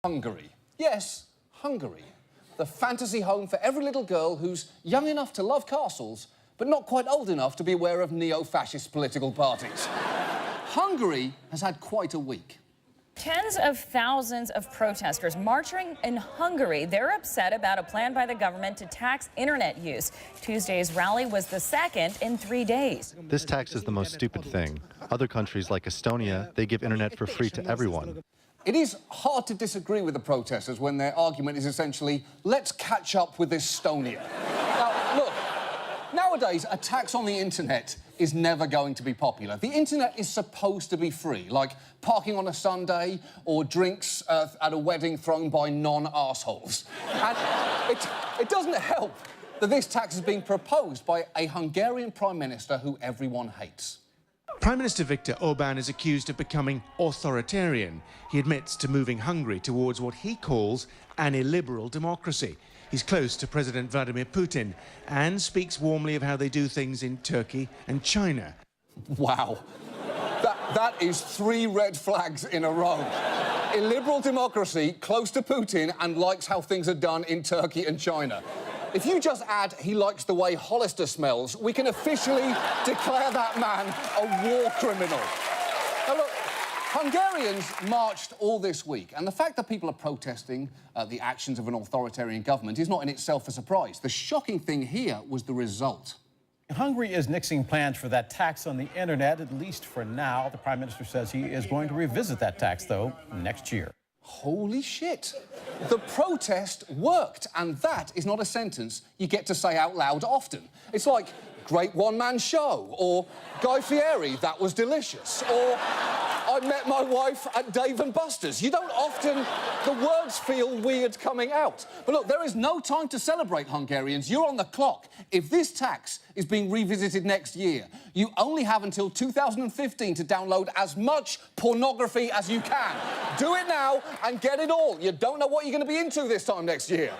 Hungary. Yes, Hungary. The fantasy home for every little girl who's young enough to love castles, but not quite old enough to be aware of neo-fascist political parties. Hungary has had quite a week. Tens of thousands of protesters marching in Hungary. They're upset about a plan by the government to tax internet use. Tuesday's rally was the second in 3 days. This tax is the most stupid thing. Other countries like Estonia, they give internet for free to everyone. It is hard to disagree with the protesters when their argument is essentially, let's catch up with Estonia. Now, look, nowadays, a tax on the internet is never going to be popular. The internet is supposed to be free, like parking on a Sunday or drinks at a wedding thrown by non-arseholes. And it doesn't help that this tax is being proposed by a Hungarian Prime Minister who everyone hates. Prime Minister Viktor Orbán is accused of becoming authoritarian. He admits to moving Hungary towards what he calls an illiberal democracy. He's close to President Vladimir Putin and speaks warmly of how they do things in Turkey and China. Wow. That is 3 red flags in a row. Illiberal democracy, close to Putin, and likes how things are done in Turkey and China. If you just add he likes the way Hollister smells, we can officially declare that man a war criminal. Now, look, Hungarians marched all this week, and the fact that people are protesting the actions of an authoritarian government is not in itself a surprise. The shocking thing here was the result. Hungary is nixing plans for that tax on the internet, at least for now. The Prime Minister says he is going to revisit that tax, though, next year. Holy shit. The protest worked, and that is not a sentence you get to say out loud often. It's like, great one-man show, or Guy Fieri, that was delicious, or I met my wife at Dave & Buster's. You don't often... The words feel weird coming out. But look, there is no time to celebrate, Hungarians. You're on the clock. If this tax is being revisited next year, you only have until 2015 to download as much pornography as you can. Do it now and get it all. You don't know what you're going to be into this time next year.